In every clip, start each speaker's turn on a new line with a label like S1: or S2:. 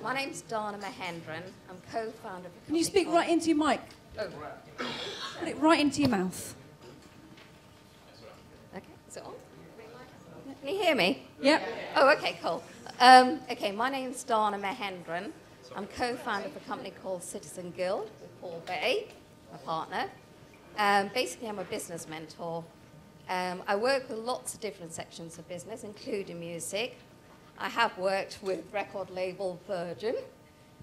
S1: My name's Dhana Mahendran. I'm co-founder of a
S2: Can you speak right into your mic?
S1: Oh.
S2: Put it right into your mouth.
S1: Okay, is it on? Can you hear me?
S2: Yep.
S1: Oh, okay, cool. Okay, my name's Dhana Mahendran. I'm co-founder of a company called Citizenguild with Paul Bay, my partner. Basically, I'm a business mentor. I work with lots of different sections of business, including music. I have worked with record label Virgin.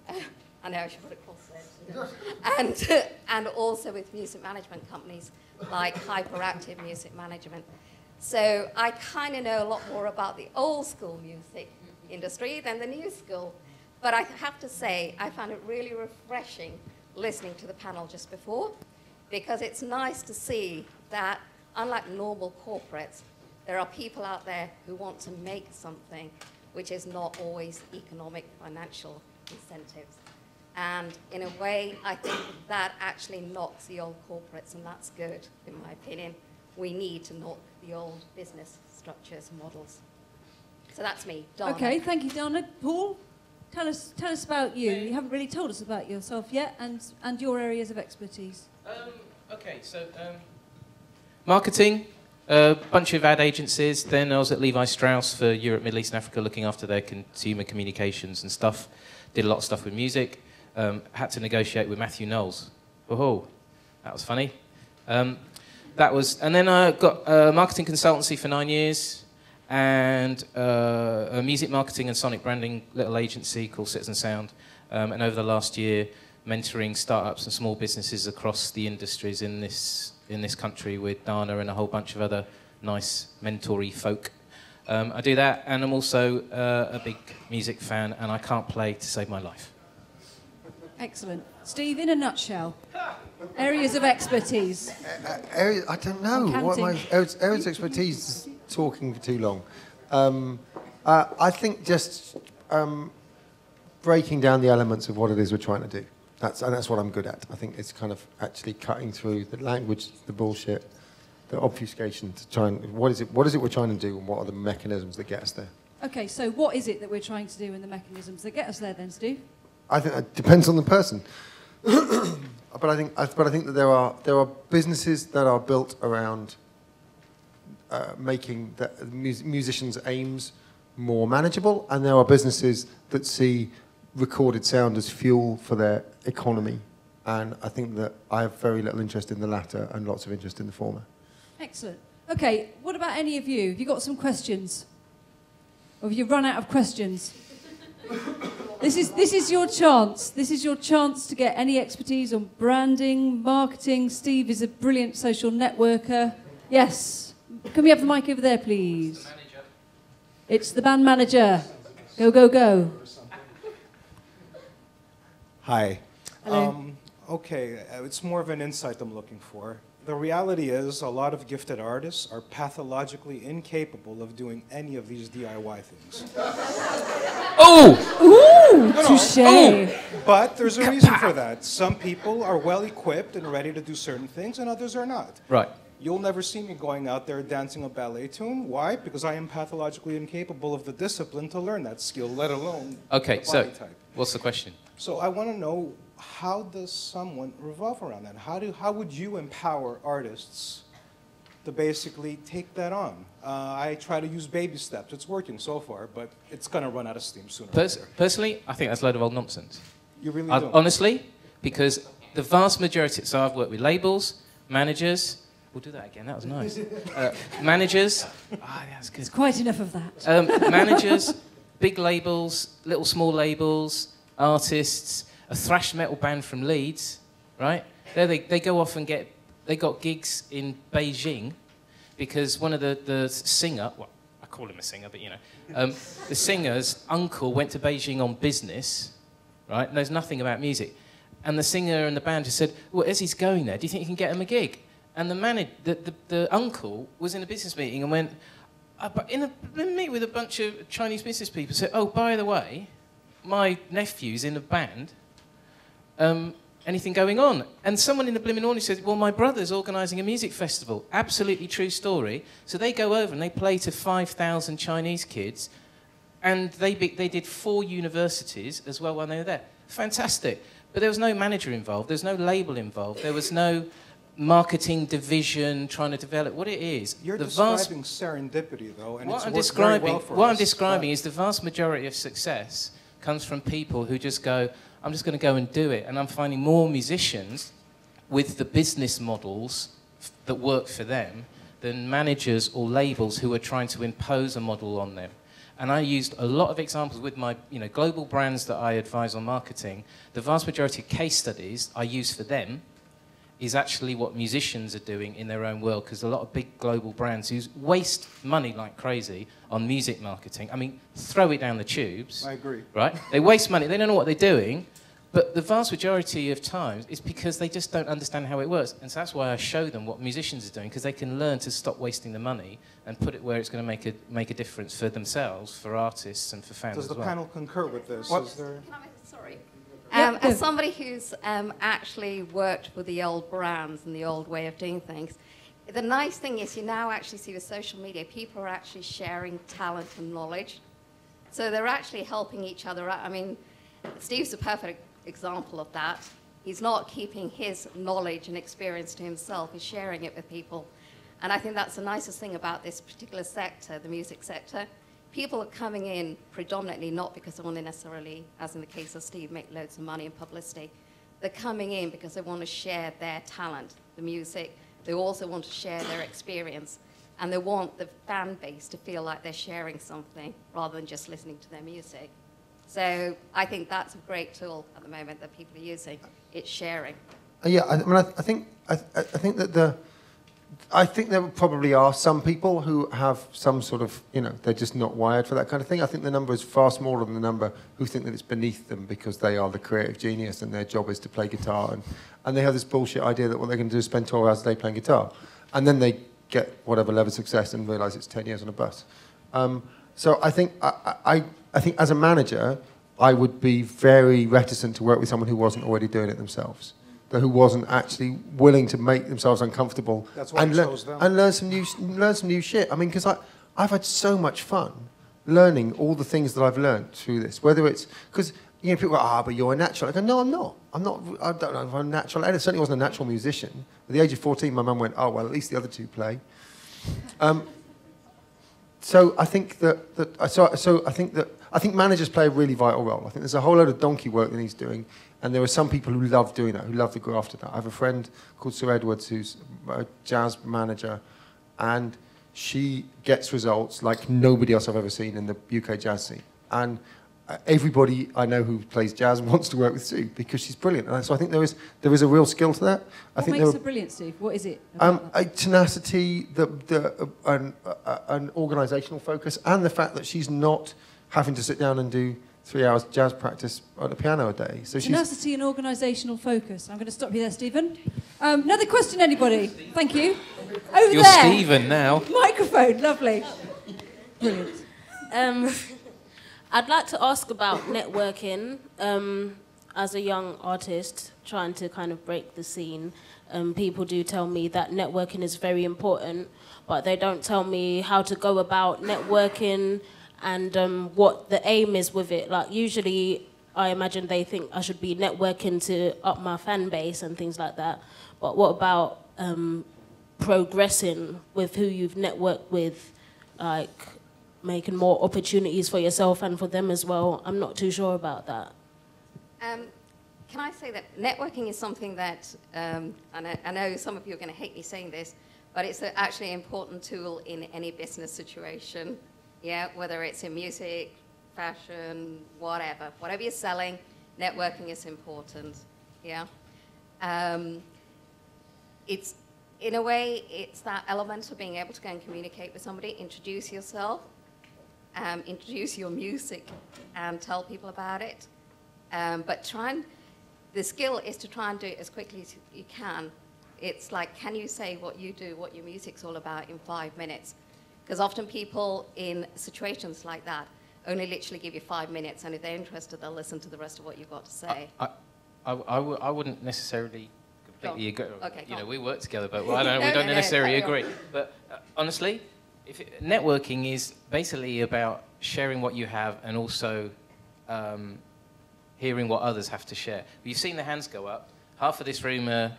S1: I know I should put it cross-edged. And also with music management companies like Hyperactive Music Management. So I kind of know a lot more about the old school music industry than the new school. But I have to say, I found it really refreshing listening to the panel just before, because it's nice to see that, unlike normal corporates, there are people out there who want to make something which is not always economic, financial incentives. And in a way, I think that actually knocks the old corporates, and that's good, in my opinion. We need to knock the old business structures and models. So that's me, Donna.
S2: Okay, thank you, Donna. Paul, tell us about you. You haven't really told us about yourself yet, and your areas of expertise.
S3: Okay, so marketing, a bunch of ad agencies. Then I was at Levi Strauss for Europe, Middle East and Africa, looking after their consumer communications and stuff. Did a lot of stuff with music. Had to negotiate with Matthew Knowles. Oh, that was funny. And then I got a marketing consultancy for 9 years, and a music marketing and sonic branding little agency called Citizen Sound. And over the last year, mentoring startups and small businesses across the industries in this country with Dana and a whole bunch of other nice mentory folk. I do that, and I'm also a big music fan, and I can't play to save my life.
S2: Excellent. Steve, in a nutshell, areas of expertise.
S4: I don't know. What my areas of expertise is talking for too long. I think just breaking down the elements of what it is we're trying to do. That's what I'm good at. I think it's kind of actually cutting through the language, the bullshit, the obfuscation to try and what is it we're trying to do, and what are the mechanisms that get us there.
S2: Okay, so what is it that we're trying to do in the mechanisms that get us there then, Steve?
S4: I think that depends on the person. but I think that there are businesses that are built around making the musicians' aims more manageable, and there are businesses that see recorded sound as fuel for their economy. And I think that I have very little interest in the latter and lots of interest in the former.
S2: Excellent. Okay, what about any of you? Have you got some questions? Or have you run out of questions? This is your chance. This is your chance to get any expertise on branding, marketing. Steve is a brilliant social networker. Yes. Can we have the mic over there, please? It's the band manager. Go, go, go.
S5: Hi.
S2: Hello.
S5: Okay, it's more of an insight I'm looking for. The reality is a lot of gifted artists are pathologically incapable of doing any of these DIY things.
S3: Oh!
S2: Ooh, touché.
S5: But there's a reason for that. Some people are well equipped and ready to do certain things, and others are not.
S3: Right.
S5: You'll never see me going out there dancing a ballet tune. Why? Because I am pathologically incapable of the discipline to learn that skill, let alone
S3: Okay,
S5: the
S3: so
S5: body type.
S3: what's the question?
S5: So I want to know, how does someone revolve around that? How would you empower artists to basically take that on? I try to use baby steps. It's working so far, but it's going to run out of steam sooner or later.
S3: Personally, I think that's a load of old nonsense.
S5: You really do?
S3: Honestly, because the vast majority... So I've worked with labels, managers... We'll do that again, that was nice. Managers... that's good.
S2: There's quite enough of that.
S3: Managers, big labels, little small labels, artists, a thrash metal band from Leeds, right? There they go off and they got gigs in Beijing because one of the singer, well, I call him a singer, but you know, the singer's uncle went to Beijing on business, right? Knows nothing about music. And the singer and the band just said, well, as he's going there, do you think you can get him a gig? And the uncle was in a business meeting and went, but in a meet with a bunch of Chinese business people, said, oh, by the way, my nephew's in a band, anything going on? And someone in the blimmin' audience said, well, my brother's organising a music festival. Absolutely true story. So they go over and they play to 5,000 Chinese kids, And they did 4 universities as well when they were there. Fantastic. But there was no manager involved. There was no label involved. There was no marketing division trying to develop what it is.
S5: You're describing serendipity, though, and
S3: what
S5: it's worked very well for us.
S3: What I'm describing is the vast majority of success comes from people who just go, I'm just going to go and do it. And I'm finding more musicians with the business models that work for them than managers or labels who are trying to impose a model on them. And I used a lot of examples with my global brands that I advise on marketing. The vast majority of case studies I use for them is actually what musicians are doing in their own world, because a lot of big global brands who waste money like crazy on music marketing. I mean, throw it down the tubes.
S5: I agree.
S3: Right? They waste money. They don't know what they're doing. But the vast majority of times it's because they just don't understand how it works. And so that's why I show them what musicians are doing, because they can learn to stop wasting the money and put it where it's going to make a difference for themselves, for artists and for fans
S5: Does
S3: as
S5: the
S3: well.
S5: panel concur with this? Is there...
S1: Sorry.
S2: Yep.
S1: As somebody who's actually worked with the old brands and the old way of doing things, the nice thing is you now actually see with social media, people are actually sharing talent and knowledge. So they're actually helping each other out. I mean, Steve's a perfect example of that. He's not keeping his knowledge and experience to himself, he's sharing it with people. And I think that's the nicest thing about this particular sector, the music sector. People are coming in predominantly not because they want to necessarily, as in the case of Steve, make loads of money and publicity. They're coming in because they want to share their talent, the music. They also want to share their experience. And they want the fan base to feel like they're sharing something rather than just listening to their music. So I think that's a great tool at the moment that people are using. It's sharing.
S4: Yeah, I mean, I think there probably are some people who have some sort of, they're just not wired for that kind of thing. I think the number is far smaller than the number who think that it's beneath them because they are the creative genius and their job is to play guitar. And they have this bullshit idea that what they're going to do is spend 12 hours a day playing guitar. And then they get whatever level of success and realise it's 10 years on a bus. So I think as a manager, I would be very reticent to work with someone who wasn't already doing it themselves, who wasn't actually willing to make themselves uncomfortable.
S5: That's why I chose them.
S4: And learn some new shit. I mean, because I've had so much fun learning all the things that I've learned through this. Whether it's because people go, but you're a natural. I go, no, I'm not. I don't know if I'm natural. And I certainly wasn't a natural musician. At the age of 14, my mum went, oh well, at least the other two play. So I think I think managers play a really vital role. I think there's a whole load of donkey work that he's doing, and there are some people who love doing that, who love to go after that. I have a friend called Sue Edwards who's a jazz manager, and she gets results like nobody else I've ever seen in the UK jazz scene. And everybody I know who plays jazz wants to work with Sue because she's brilliant. And so I think there is a real skill to that.
S2: What makes her brilliant, Steve? What is it?
S4: A tenacity, an organisational focus, and the fact that she's not having to sit down and do 3 hours jazz practice on the piano a day. So
S2: tenacity and organisational focus. I'm going to stop you there, Stephen. Another question, anybody? Thank you. Over
S3: You're
S2: there.
S3: Stephen now.
S2: Microphone, lovely. Brilliant.
S6: I'd like to ask about networking. As a young artist trying to kind of break the scene, people do tell me that networking is very important, but they don't tell me how to go about networking and what the aim is with it. Like, usually, I imagine they think I should be networking to up my fan base and things like that. But what about progressing with who you've networked with, like making more opportunities for yourself and for them as well? I'm not too sure about that.
S1: Can I say that networking is something that, and I know some of you are going to hate me saying this, but it's actually an important tool in any business situation. Yeah, whether it's in music, fashion, whatever you're selling, networking is important. Yeah, it's in a way it's that element of being able to go and communicate with somebody, introduce yourself, introduce your music, and tell people about it. But the skill is to try and do it as quickly as you can. It's like, can you say what you do, what your music's all about in 5 minutes? Because often people in situations like that only literally give you 5 minutes, and if they're interested, they'll listen to the rest of what you've got to say.
S3: I wouldn't necessarily completely agree.
S1: Okay,
S3: we work together, but we don't necessarily agree. But honestly, networking is basically about sharing what you have and also hearing what others have to share. You've seen the hands go up. Half of this room are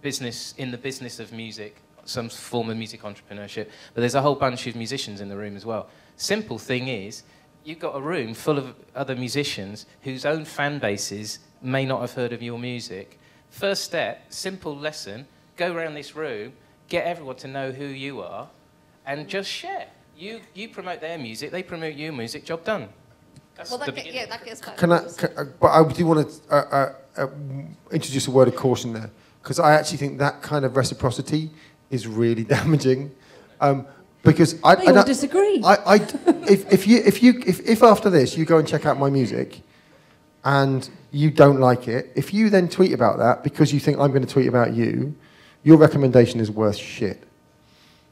S3: in the business of music, some form of music entrepreneurship, but there's a whole bunch of musicians in the room as well. Simple thing is, you've got a room full of other musicians whose own fan bases may not have heard of your music. First step, simple lesson, go around this room, get everyone to know who you are, and just share. You promote their music, they promote your music, job done.
S1: Well, that gets back.
S4: But I do want to introduce a word of caution there, because I actually think that kind of reciprocity is really damaging. Because I
S2: don't disagree.
S4: If after this you go and check out my music, and you don't like it, if you then tweet about that because you think I'm going to tweet about you, your recommendation is worth shit.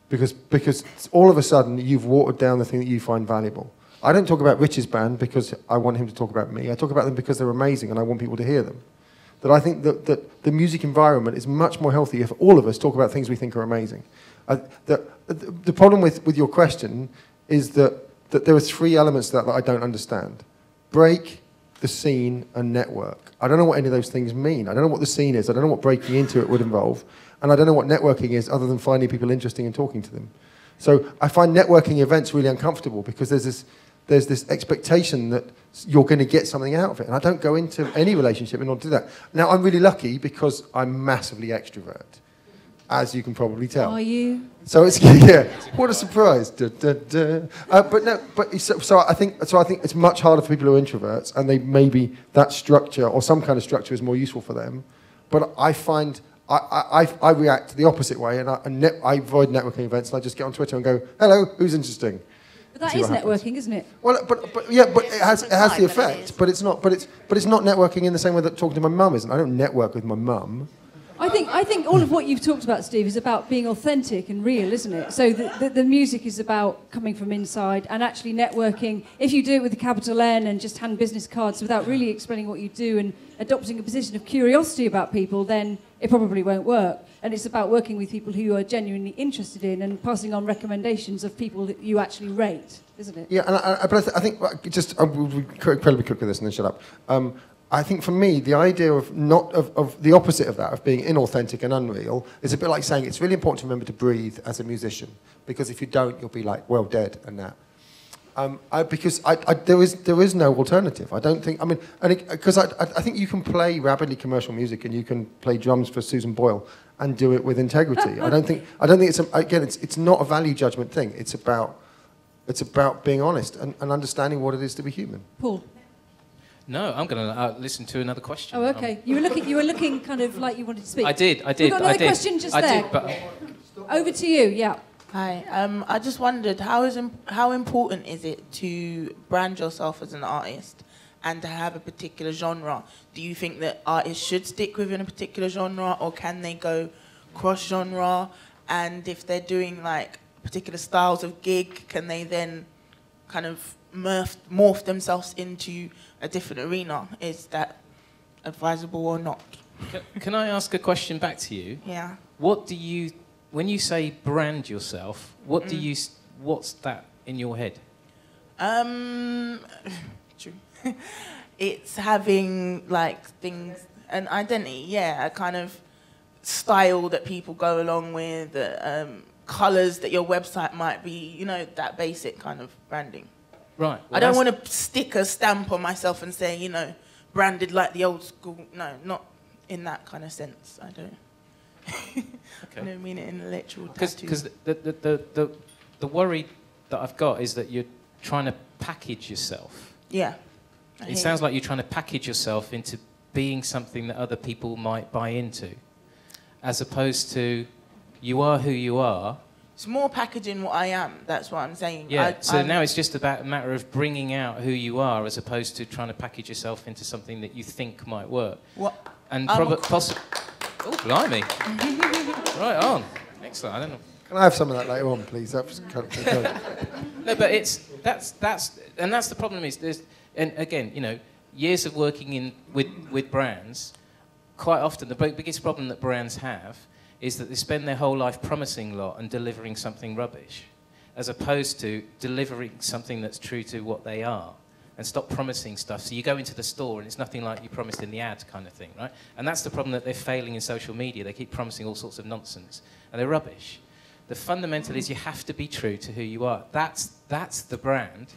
S4: Because all of a sudden you've watered down the thing that you find valuable. I don't talk about Rich's band because I want him to talk about me. I talk about them because they're amazing and I want people to hear them. That I think that the music environment is much more healthy if all of us talk about things we think are amazing. The problem with your question is that there are three elements to that I don't understand. Break, the scene, and network. I don't know what any of those things mean. I don't know what the scene is. I don't know what breaking into it would involve. And I don't know what networking is other than finding people interesting and talking to them. So I find networking events really uncomfortable because there's this expectation that you're going to get something out of it. And I don't go into any relationship in order to do that. Now, I'm really lucky because I'm massively extrovert, as you can probably tell.
S2: Are you?
S4: So it's, yeah, what a surprise. So I think it's much harder for people who are introverts, and maybe that structure or some kind of structure is more useful for them. But I find I react the opposite way, and I avoid networking events, and I just get on Twitter and go, hello, who's interesting?
S2: But that is networking, isn't it?
S4: Well, but it has the effect. But it's not networking in the same way that talking to my mum isn't. I don't network with my mum.
S2: I think all of what you've talked about, Steve, is about being authentic and real, isn't it? So the music is about coming from inside and actually networking. If you do it with a capital N and just hand business cards without really explaining what you do and adopting a position of curiosity about people, then it probably won't work. And it's about working with people who you are genuinely interested in and passing on recommendations of people that you actually rate, isn't it?
S4: Yeah, but I think just we'll be incredibly quick with this and then shut up. I think for me, the idea of the opposite of that, of being inauthentic and unreal, is a bit like saying it's really important to remember to breathe as a musician, because if you don't, you'll be like, well, dead and that. Because there is no alternative. I don't think. I mean, because I think you can play rapidly commercial music and you can play drums for Susan Boyle and do it with integrity. I don't think it's not a value judgment thing. It's about being honest and understanding what it is to be human.
S2: Paul.
S3: No, I'm going to listen to another question.
S2: Oh, okay. You were looking kind of like you wanted to speak.
S3: I did.
S2: We've got another question just there.
S3: But
S2: over to you. Yeah.
S7: Hi. I just wondered how important is it to brand yourself as an artist and to have a particular genre? Do you think that artists should stick within a particular genre, or can they go cross-genre? And if they're doing like particular styles of gig, can they then kind of morph themselves into a different arena? Is that advisable or not?
S3: Can I ask a question back to you?
S7: Yeah.
S3: When you say brand yourself, what's that in your head?
S7: True. It's having like things, an identity, yeah, a kind of style that people go along with, colours that your website might be, that basic kind of branding.
S3: Right. Well,
S7: I don't want to stick a stamp on myself and say, branded like the old school. No, not in that kind of sense. I don't. Okay. I don't mean it in a literal tattoo.
S3: Because the worry that I've got is that you're trying to package yourself.
S7: Yeah.
S3: It sounds like you're trying to package yourself into being something that other people might buy into, as opposed to you are who you are.
S7: It's more packaging what I am. That's what I'm saying.
S3: Yeah. Now it's just about a matter of bringing out who you are, as opposed to trying to package yourself into something that you think might work.
S7: What?
S3: And possibly. Oh, blimey! Right on. Excellent. I don't know.
S4: Can I have some of that later on, please? That's kind of
S3: No, but that's the problem. And again, years of working with brands. Quite often, the biggest problem that brands have is that they spend their whole life promising a lot and delivering something rubbish. as opposed to delivering something that's true to what they are. And stop promising stuff. So you go into the store and it's nothing like you promised in the ad kind of thing, right? And that's the problem that they're failing in social media. They keep promising all sorts of nonsense, and they're rubbish. The fundamental is you have to be true to who you are. That's the brand.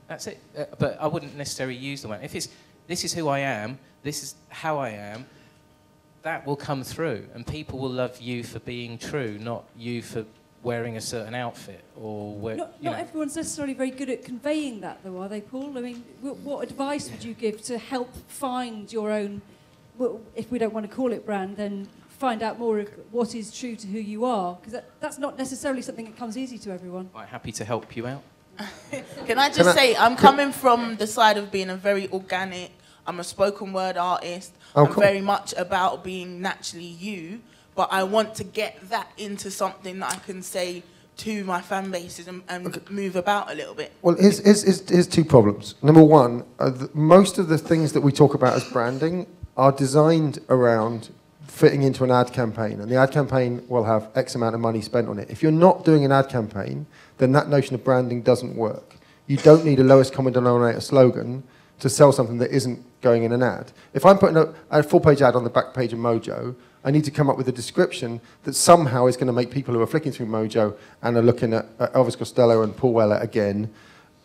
S3: That's it. But I wouldn't necessarily use the one. If it's, this is who I am, this is how I am, that will come through. And people will love you for being true, not you for wearing a certain outfit or
S2: not everyone's necessarily very good at conveying that, though, are they, Paul? I mean, what advice would you give to help find your own, well, if we don't want to call it brand, then find out more of what is true to who you are? Because that's not necessarily something that comes easy to everyone.
S3: Quite happy to help you out.
S7: Can I just say, I'm coming from the side of being a very organic, I'm a spoken word artist, I'm very much about being naturally you, but I want to get that into something that I can say to my fan bases and move about a little bit.
S4: Well, here's two problems. Number one, most of the things that we talk about as branding are designed around fitting into an ad campaign, and the ad campaign will have X amount of money spent on it. If you're not doing an ad campaign, then that notion of branding doesn't work. You don't need a lowest common denominator slogan to sell something that isn't going in an ad. If I'm putting a full-page ad on the back page of Mojo, I need to come up with a description that somehow is going to make people who are flicking through Mojo and are looking at Elvis Costello and Paul Weller again,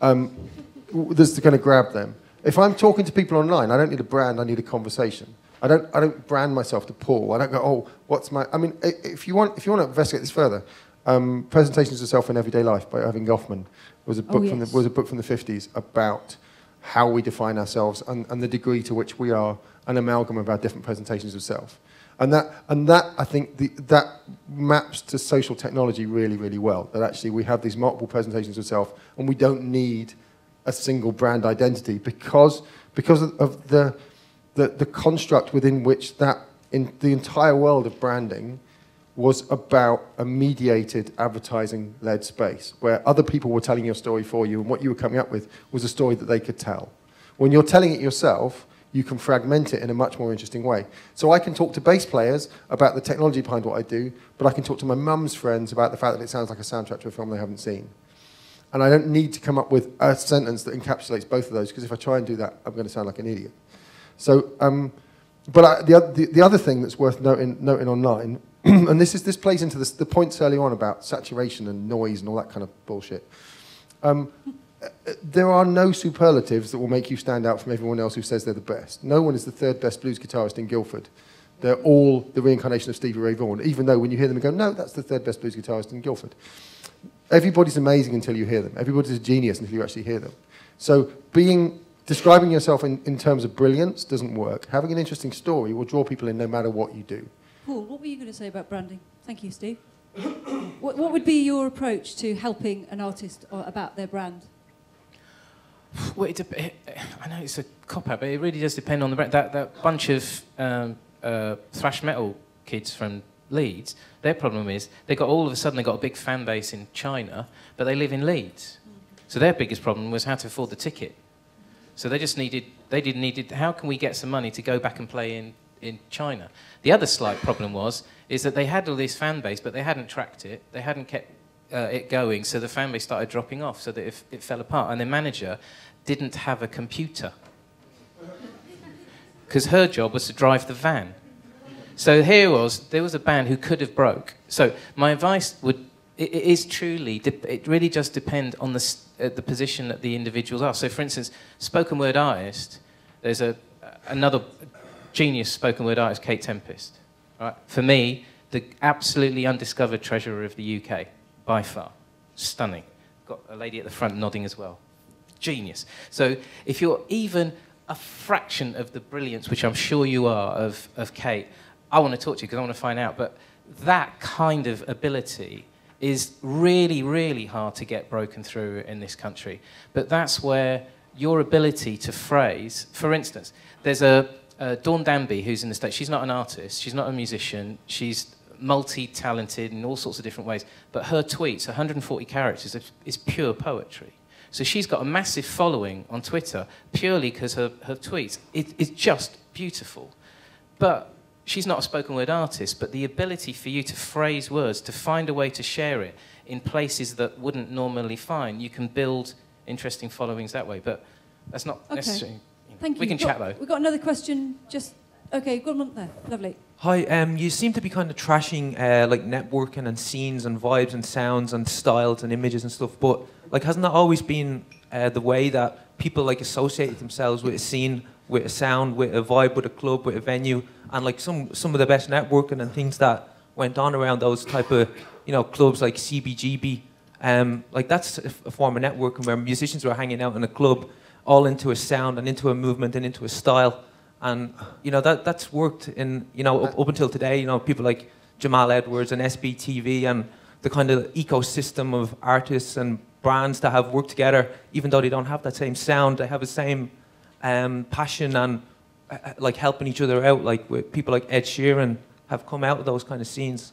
S4: that's going to grab them. If I'm talking to people online, I don't need a brand, I need a conversation. I don't brand myself to Paul. I don't go, oh, what's my... I mean, if you want to investigate this further, Presentations of Self in Everyday Life by Irving Goffman was a book from the 50s about how we define ourselves and the degree to which we are an amalgam of our different presentations of self. And that I think that maps to social technology really, really well. That actually we have these multiple presentations of self, and we don't need a single brand identity because of the construct within which that in the entire world of branding was about a mediated advertising-led space where other people were telling your story for you, and what you were coming up with was a story that they could tell. When you're telling it yourself, you can fragment it in a much more interesting way. So I can talk to bass players about the technology behind what I do, but I can talk to my mum's friends about the fact that it sounds like a soundtrack to a film they haven't seen. And I don't need to come up with a sentence that encapsulates both of those, because if I try and do that, I'm going to sound like an idiot. So, the other thing that's worth noting online, and this plays into the points earlier on about saturation and noise and all that kind of bullshit. There are no superlatives that will make you stand out from everyone else who says they're the best. No one is the third best blues guitarist in Guildford. They're all the reincarnation of Stevie Ray Vaughan, even though when you hear them you go, no, that's the third best blues guitarist in Guildford. Everybody's amazing until you hear them. Everybody's a genius until you actually hear them. So describing yourself in terms of brilliance doesn't work. Having an interesting story will draw people in no matter what you do.
S2: Paul, what were you going to say about branding? Thank you, Steve. What would be your approach to helping an artist about their brand?
S3: Well, I know it's a cop-out, but it really does depend on the brand. That bunch of thrash metal kids from Leeds, their problem is all of a sudden they got a big fan base in China, but they live in Leeds. So their biggest problem was how to afford the ticket. So they just needed, how can we get some money to go back and play in China? The other slight problem is that they had all this fan base, but they hadn't tracked it, they hadn't kept it going, so the fan base started dropping off, so that it fell apart. And their manager didn't have a computer, because her job was to drive the van. So there was a band who could have broke. So my advice it really just depend on the position that the individuals are. So for instance, spoken word artist, there's another genius spoken word artist, Kate Tempest. Right? For me, the absolutely undiscovered treasure of the UK, by far. Stunning. Got a lady at the front nodding as well. Genius. So if you're even a fraction of the brilliance, which I'm sure you are, of Kate, I want to talk to you because I want to find out. But that kind of ability is really, really hard to get broken through in this country. But that's where your ability to phrase, for instance, there's Dawn Danby who's in the States. She's not an artist, she's not a musician, she's multi-talented in all sorts of different ways, but her tweets, 140 characters, is pure poetry. So she's got a massive following on Twitter purely because her tweets, it's just beautiful. But she's not a spoken word artist, but the ability for you to phrase words, to find a way to share it in places that wouldn't normally find, you can build interesting followings that way. But that's not necessarily...
S2: Thank you.
S3: We can chat, though.
S2: We've got another question. Just okay, good one there. Lovely.
S8: Hi, you seem to be kind of trashing like networking and scenes and vibes and sounds and styles and images and stuff, but like hasn't that always been the way that people like associate themselves with a scene, with a sound, with a vibe, with a club, with a venue, and like some of the best networking and things that went on around those type of clubs like CBGB, like that's a form of networking where musicians were hanging out in a club, all into a sound and into a movement and into a style. And that's worked in up until today. People like Jamal Edwards and SBTV and the kind of ecosystem of artists and brands that have worked together, even though they don't have that same sound, they have the same passion and like helping each other out. Like with people like Ed Sheeran have come out of those kind of scenes.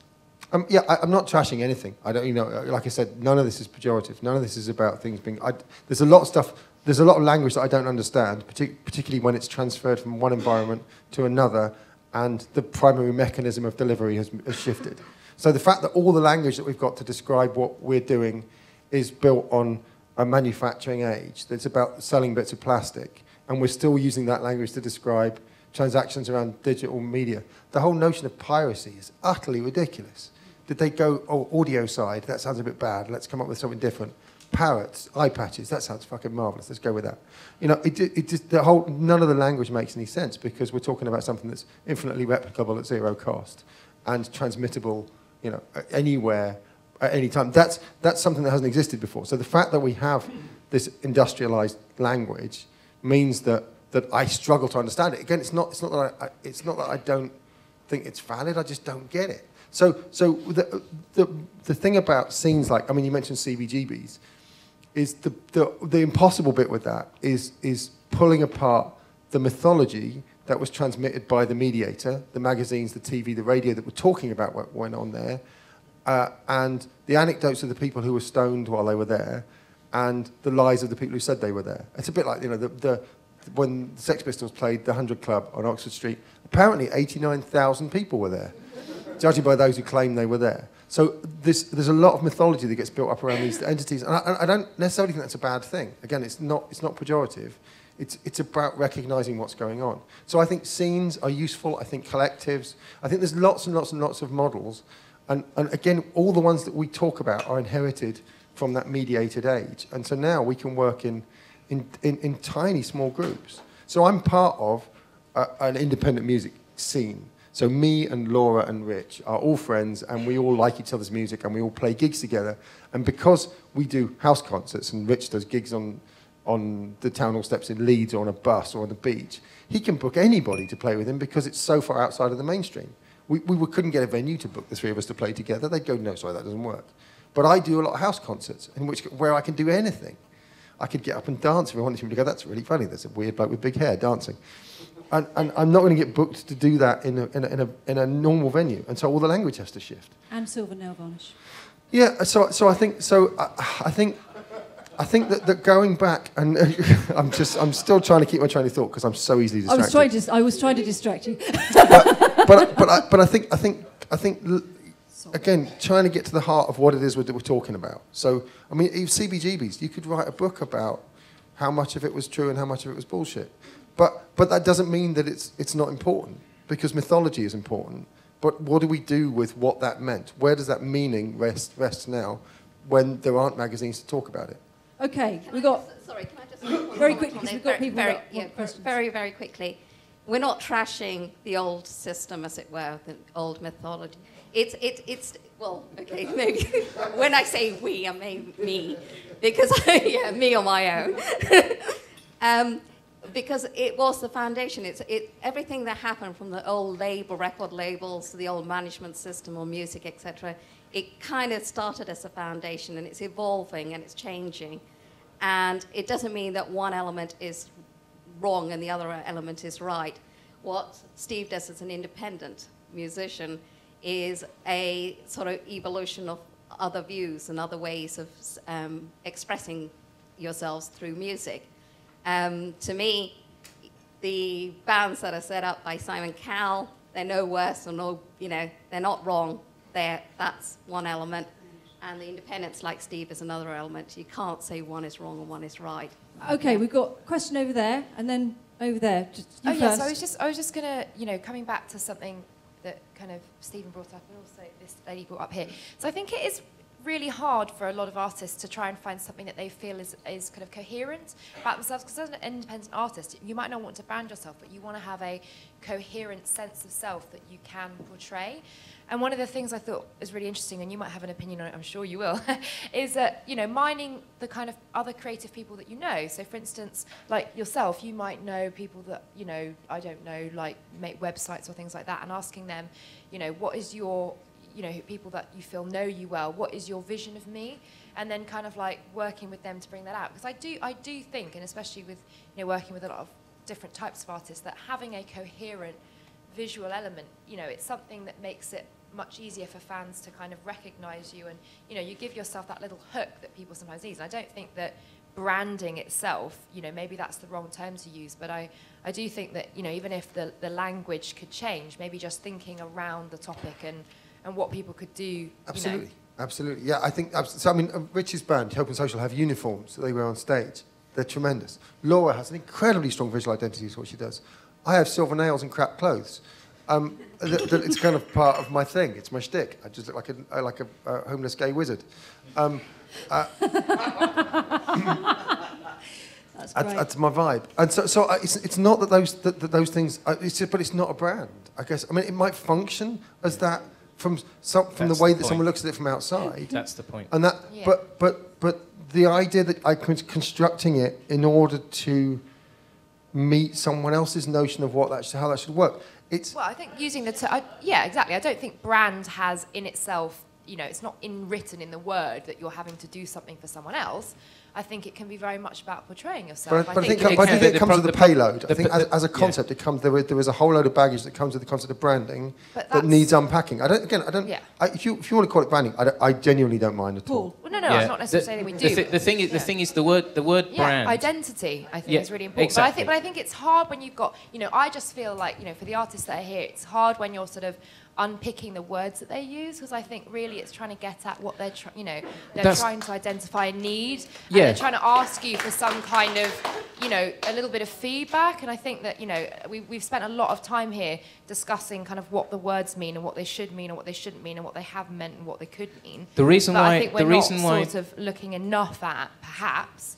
S4: I'm not trashing anything. I don't, like I said, none of this is pejorative. None of this is about things being. There's a lot of stuff. There's a lot of language that I don't understand, particularly when it's transferred from one environment to another, and the primary mechanism of delivery has shifted. So the fact that all the language that we've got to describe what we're doing is built on a manufacturing age that's about selling bits of plastic, and we're still using that language to describe transactions around digital media. The whole notion of piracy is utterly ridiculous. Did they go, audio side, that sounds a bit bad, let's come up with something different. Parrots, eye patches, that sounds fucking marvellous, let's go with that. It just, none of the language makes any sense because we're talking about something that's infinitely replicable at zero cost and transmittable, anywhere, at any time. That's something that hasn't existed before. So the fact that we have this industrialized language means that I struggle to understand it. Again, it's not that I don't think it's valid, I just don't get it. So the thing about scenes like, you mentioned CBGBs, is the impossible bit with that is pulling apart the mythology that was transmitted by the mediator, the magazines, the TV, the radio that were talking about what went on there, and the anecdotes of the people who were stoned while they were there, and the lies of the people who said they were there. It's a bit like when the Sex Pistols played the 100 Club on Oxford Street, apparently 89,000 people were there, judging by those who claim they were there. So there's a lot of mythology that gets built up around these entities, and I don't necessarily think that's a bad thing. Again, it's not pejorative. It's about recognising what's going on. So I think scenes are useful. I think collectives. I think there's lots and lots and lots of models, and again, all the ones that we talk about are inherited from that mediated age, and so now we can work in tiny small groups. So I'm part of an independent music scene. So me and Laura and Rich are all friends, and we all like each other's music, and we all play gigs together. And because we do house concerts, and Rich does gigs on the town hall steps in Leeds or on a bus or on the beach, he can book anybody to play with him because it's so far outside of the mainstream. We couldn't get a venue to book the three of us to play together. They'd go, no, sorry, that doesn't work. But I do a lot of house concerts where I can do anything. I could get up and dance if I wanted to go, that's really funny, there's a weird bloke with big hair dancing. And I'm not going to get booked to do that in a normal venue, and so all the language has to shift.
S2: And silver nail varnish.
S4: Yeah, so I think that going back, and I'm still trying to keep my train of thought because I'm so easily distracted.
S2: I was trying to distract you.
S4: but I think again, trying to get to the heart of what it is we're talking about. So CBGBs, you could write a book about how much of it was true and how much of it was bullshit. But that doesn't mean that it's not important, because mythology is important. But what do we do with what that meant? Where does that meaning rest now when there aren't magazines to talk about it?
S2: Okay, we got...
S1: Sorry, can I just...
S2: Very quickly, because we've got people that want questions.
S1: Very, very quickly. We're not trashing the old system, as it were, the old mythology. It's well, okay, maybe. When I say we, I mean me, because, me on my own. Because it was the foundation. Everything that happened from the old record labels, the old management system or music, etc., it kind of started as a foundation, and it's evolving and it's changing. And it doesn't mean that one element is wrong and the other element is right. What Steve does as an independent musician is a sort of evolution of other views and other ways of expressing yourselves through music. To me, the bands that are set up by Simon Cowell they're no worse or no, you know, they're not wrong. That's one element. And the independence, like Steve, is another element. You can't say one is wrong and one is right.
S2: Okay, we've got a question over there, and then over there.
S9: Yes, I was just gonna, you know, coming back to something that kind of Stephen brought up, and also this lady brought up here. So I think it is really hard for a lot of artists to try and find something that they feel is kind of coherent about themselves, because as an independent artist, you might not want to brand yourself, but you want to have a coherent sense of self that you can portray. And one of the things I thought was really interesting, and you might have an opinion on it, I'm sure you will, is that, you know, mining the kind of other creative people that you know. So, for instance, like yourself, you might know people that, you know, I don't know, like make websites or things like that, and asking them, you know, what is your, you know, people that you feel know you well, what is your vision of me? And then kind of like working with them to bring that out. Because I do think, and especially with, you know, working with a lot of different types of artists, that having a coherent visual element, you know, it's something that makes it much easier for fans to kind of recognize you, and, you know, you give yourself that little hook that people sometimes need. And I don't think that branding itself, you know, maybe that's the wrong term to use, but I do think that, you know, even if the language could change, maybe just thinking around the topic and what people could do.
S4: Absolutely.
S9: You know.
S4: Absolutely. Yeah, I think, so I mean, Rich's band, Hope and Social, have uniforms that they wear on stage. They're tremendous. Laura has an incredibly strong visual identity to what she does. I have silver nails and crap clothes. It's kind of part of my thing. It's my shtick. I just look like a homeless gay wizard. That's my vibe. And so it's not that those things. But it's not a brand. I guess. I mean, it might function as that from the way that someone looks at it from outside.
S3: That's the point.
S4: And that, yeah. But the idea that I'm constructing it in order to meet someone else's notion of how that should work.
S9: Well, I think using yeah, exactly. I don't think brand has in itself, you know, it's not written in the word that you're having to do something for someone else. I think it can be very much about portraying yourself.
S4: But I think it comes with the payload. I think as a concept, it comes. There is a whole load of baggage that comes with the concept of branding that needs unpacking. Yeah. If you want to call it branding, I genuinely don't mind at all.
S9: Well, no, yeah. I'm not necessarily saying we do.
S3: The thing is the word brand.
S9: Identity, I think, is really important.
S3: Exactly.
S9: But I think it's hard when you've got, you know, I just feel like, you know, for the artists that are here, it's hard when you're sort of unpicking the words that they use, because I think really it's trying to get at what they're trying to identify a need, and they're trying to ask you for some kind of, you know, a little bit of feedback. And I think that, you know, we've spent a lot of time here discussing kind of what the words mean and what they should mean and what they shouldn't mean and what they have meant and what they could mean. I think we're not sort of looking enough at perhaps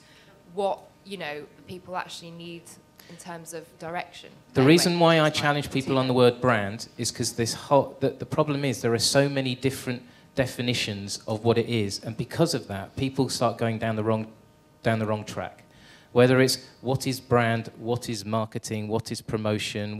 S9: what, you know, people actually need in terms of direction.
S3: The reason why I challenge people on the word brand is because the problem is there are so many different definitions of what it is, and because of that, people start going down the wrong track. Whether it's what is brand, what is marketing, what is promotion,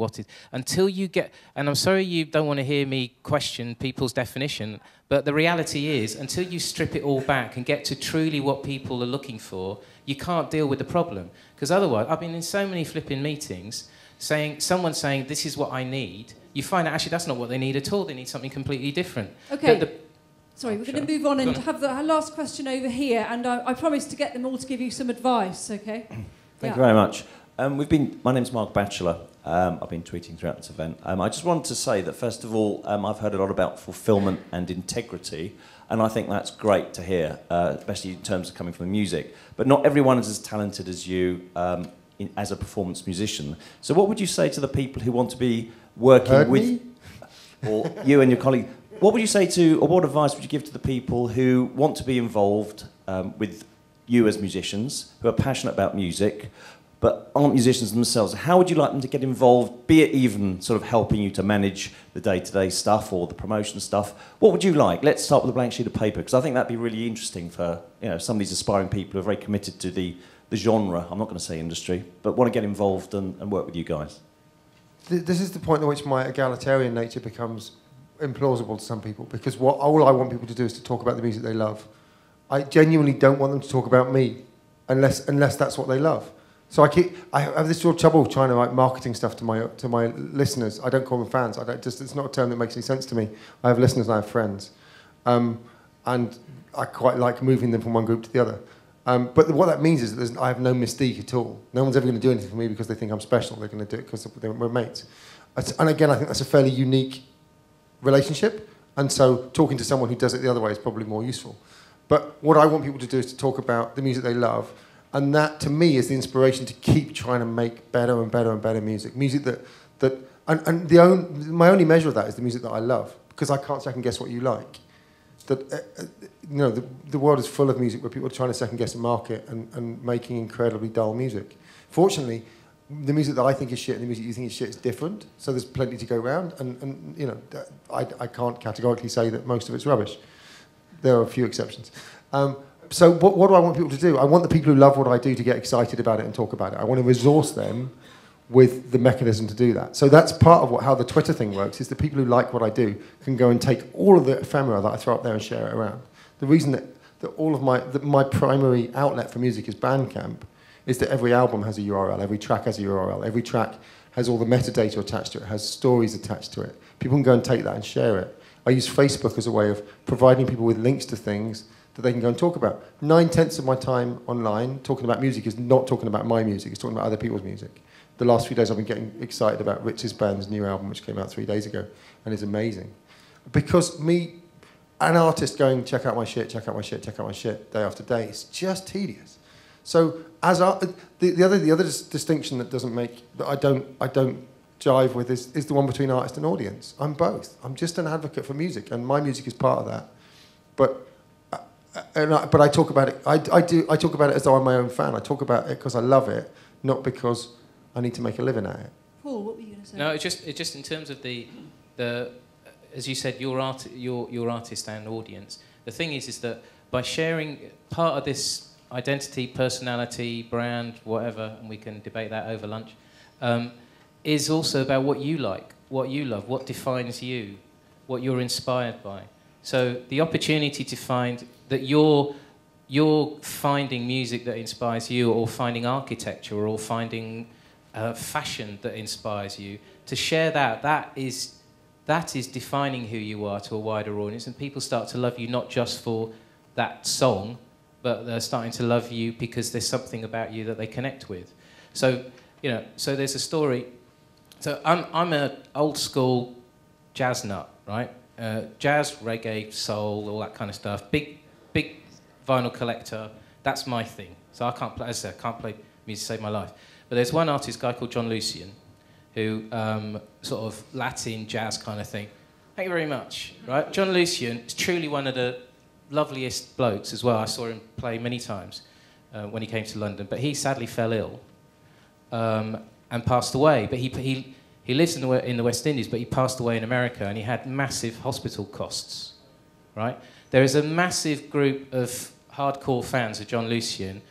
S3: until you get, and I'm sorry you don't want to hear me question people's definition, but the reality is, until you strip it all back and get to truly what people are looking for, you can't deal with the problem. Because otherwise, I've been in so many flipping meetings, someone saying, this is what I need, you find out actually that's not what they need at all, they need something completely different.
S2: Okay. Sorry, we're going to move on and have the last question over here, and I promise to get them all to give you some advice, okay?
S10: Thank you very much. My name's Mark Batchelor. I've been tweeting throughout this event. I just wanted to say that, first of all, I've heard a lot about fulfilment and integrity, and I think that's great to hear, especially in terms of coming from the music. But not everyone is as talented as you as a performance musician. So what would you say to the people who want to be working with... or you and your colleague... What would you say or what advice would you give to the people who want to be involved with you as musicians, who are passionate about music, but aren't musicians themselves? How would you like them to get involved, be it even sort of helping you to manage the day-to-day stuff or the promotion stuff? What would you like? Let's start with a blank sheet of paper, because I think that'd be really interesting for, you know, some of these aspiring people who are very committed to the genre, I'm not going to say industry, but want to get involved and work with you guys.
S4: This is the point at which my egalitarian nature becomes implausible to some people, because all I want people to do is to talk about the music they love. I genuinely don't want them to talk about me unless that's what they love. So I have this real trouble trying to write marketing stuff to my listeners. I don't call them fans. It's not a term that makes any sense to me. I have listeners and I have friends, and I quite like moving them from one group to the other. But what that means is that I have no mystique at all. No one's ever going to do anything for me because they think I'm special. They're going to do it because we're mates. And again, I think that's a fairly unique relationship. And so talking to someone who does it the other way is probably more useful. But what I want people to do is to talk about the music they love. And that, to me, is the inspiration to keep trying to make better and better and better music. Music my only measure of that is the music that I love, because I can't second guess what you like. The world is full of music where people are trying to second guess a market and making incredibly dull music. Fortunately, the music that I think is shit and the music you think is shit is different, so there's plenty to go around, and I can't categorically say that most of it's rubbish. There are a few exceptions. So what do I want people to do? I want the people who love what I do to get excited about it and talk about it. I want to resource them with the mechanism to do that. So that's part of how the Twitter thing works, is the people who like what I do can go and take all of the ephemera that I throw up there and share it around. The reason that all of my primary outlet for music is Bandcamp is that every album has a URL, every track has a URL, every track has all the metadata attached to it, has stories attached to it. People can go and take that and share it. I use Facebook as a way of providing people with links to things that they can go and talk about. 9/10 of my time online talking about music is not talking about my music, it's talking about other people's music. The last few days I've been getting excited about Rich's band's new album, which came out 3 days ago, and is amazing. Because an artist going, check out my shit, check out my shit, check out my shit, day after day, it's just tedious. So the other distinction that I don't jive with is the one between artist and audience. I'm both. I'm just an advocate for music, and my music is part of that. But I talk about it. I talk about it as though I'm my own fan. I talk about it because I love it, not because I need to make a living at it.
S2: Paul, what were you going to say?
S3: No, it's just in terms of the as you said, your artist and audience. The thing is that by sharing part of this identity, personality, brand, whatever, and we can debate that over lunch, is also about what you like, what you love, what defines you, what you're inspired by. So the opportunity to find that you're finding music that inspires you, or finding architecture, or finding fashion that inspires you, to share that is defining who you are to a wider audience, and people start to love you not just for that song, but they're starting to love you because there's something about you that they connect with. So, so there's a story. So I'm an old school jazz nut, right? Jazz, reggae, soul, all that kind of stuff. Big vinyl collector. That's my thing. So I can't play, as I said, I can't play music to save my life. But there's one artist, guy called John Lucian, who sort of Latin jazz kind of thing. Thank you very much. Right? John Lucian is truly one of the loveliest blokes as well. I saw him play many times when he came to London. But he sadly fell ill and passed away. But he lives in the West Indies, but he passed away in America, and he had massive hospital costs. Right? There is a massive group of hardcore fans of John Lucian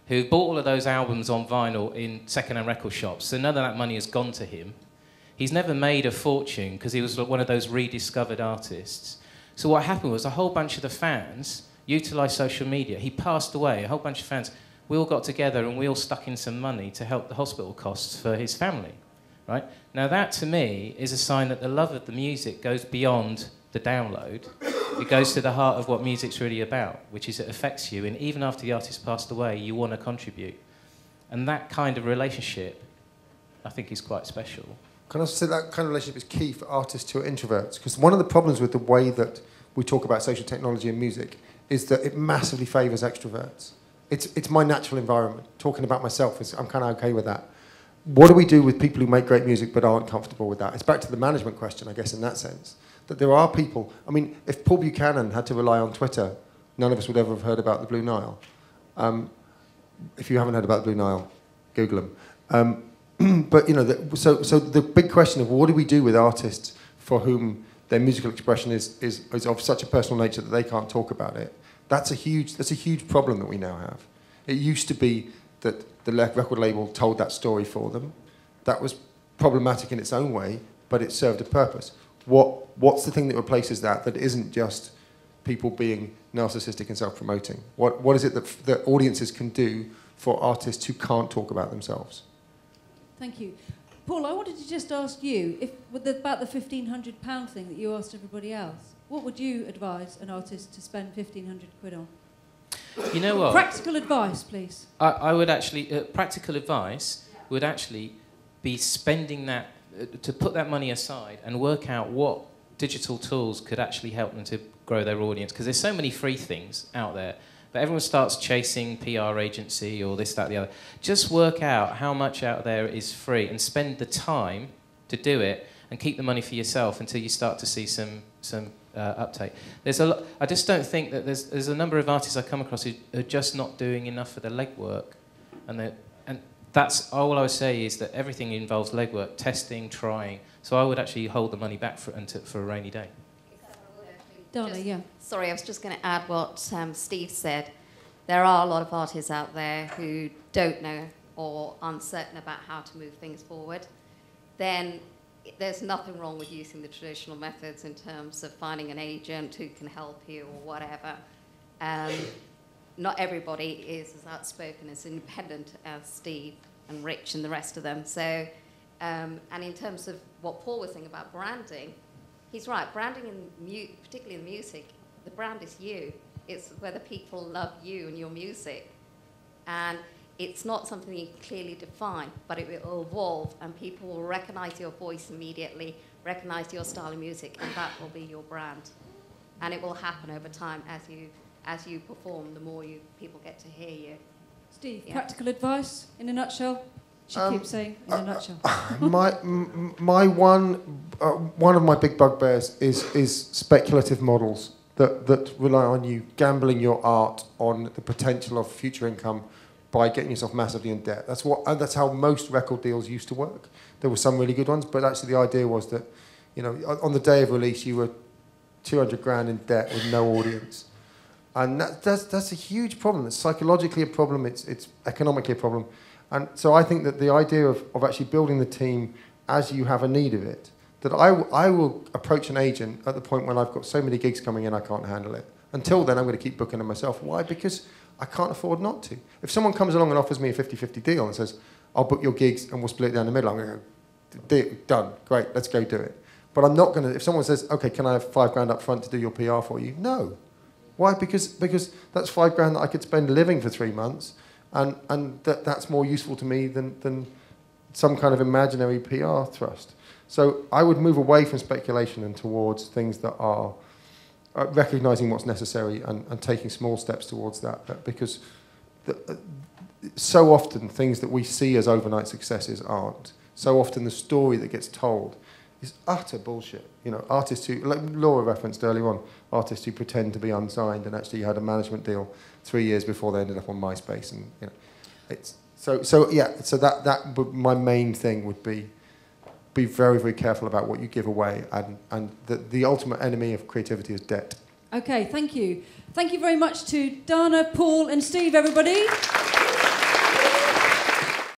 S3: who bought all of those albums on vinyl in second-hand record shops, so none of that money has gone to him. He's never made a fortune because he was one of those rediscovered artists. So what happened was a whole bunch of the fans utilised social media. He passed away, a whole bunch of fans. We all got together and we all stuck in some money to help the hospital costs for his family. Right? Now that, to me, is a sign that the love of the music goes beyond the download. It goes to the heart of what music's really about, which is it affects you, and even after the artist passed away, you want to contribute. And that kind of relationship, I think, is quite special.
S4: Can I also say that kind of relationship is key for artists who are introverts? Because one of the problems with the way that we talk about social technology and music is that it massively favours extroverts. It's my natural environment. Talking about myself, I'm kind of okay with that. What do we do with people who make great music but aren't comfortable with that? It's back to the management question, I guess, in that sense. That there are people... I mean, if Paul Buchanan had to rely on Twitter, none of us would ever have heard about the Blue Nile. If you haven't heard about the Blue Nile, Google them. But, so the big question of what do we do with artists for whom their musical expression is of such a personal nature that they can't talk about it, that's a huge problem that we now have. It used to be that the record label told that story for them. That was problematic in its own way, but it served a purpose. What's the thing that replaces that isn't just people being narcissistic and self-promoting? What is it that audiences can do for artists who can't talk about themselves?
S2: Thank you. Paul, I wanted to just ask you, about the £1,500 thing that you asked everybody else, what would you advise an artist to spend 1,500 quid on?
S3: You know what?
S2: Practical advice, please.
S3: I would actually... practical advice would actually be spending that to put that money aside and work out what digital tools could actually help them to grow their audience. Because there's so many free things out there, but everyone starts chasing PR agency or this, that, the other. Just work out how much out there is free and spend the time to do it, and keep the money for yourself until you start to see some uptake. There's a lot. I just don't think that there's a number of artists I come across who are just not doing enough for the legwork, and that's all I would say is that everything involves legwork, testing, trying. So I would actually hold the money back for a rainy day.
S2: Dhana, yeah.
S1: Sorry, I was just going to add what Steve said. There are a lot of artists out there who don't know or uncertain about how to move things forward. Then there's nothing wrong with using the traditional methods in terms of finding an agent who can help you or whatever. Not everybody is as outspoken, as independent as Steve and Rich and the rest of them. So, and in terms of what Paul was saying about branding, he's right. Branding, particularly in music, the brand is you. It's whether people love you and your music. And it's not something you clearly define, but it will evolve, and people will recognize your voice immediately, recognize your style of music, and that will be your brand. And it will happen over time as you perform, the more people get to hear you.
S2: Steve, practical advice in a nutshell? She keeps saying in a nutshell.
S4: My one of my big bugbears is speculative models that rely on you gambling your art on the potential of future income by getting yourself massively in debt. That's how most record deals used to work. There were some really good ones, but actually the idea was that, on the day of release, you were 200 grand in debt with no audience. And that's a huge problem. It's psychologically a problem. It's economically a problem. And so I think that the idea of actually building the team as you have a need of it, that I will approach an agent at the point when I've got so many gigs coming in I can't handle it. Until then, I'm going to keep booking them myself. Why? Because I can't afford not to. If someone comes along and offers me a 50-50 deal and says, I'll book your gigs and we'll split it down the middle, I'm going to go, done, great, let's go do it. But I'm not going to, if someone says, okay, can I have $5 grand up front to do your PR for you? No. Why? Because that's $5 grand that I could spend living for 3 months, and that's more useful to me than some kind of imaginary PR thrust. So I would move away from speculation and towards things that are recognising what's necessary and taking small steps towards that because so often things that we see as overnight successes aren't. So often the story that gets told is utter bullshit. Artists who, like Laura referenced earlier on, artists who pretend to be unsigned and actually had a management deal 3 years before they ended up on MySpace, and it's so that my main thing would be very, very careful about what you give away, and the ultimate enemy of creativity is debt.
S2: Okay, thank you. Thank you very much to Dhana, Paul and Steve, everybody.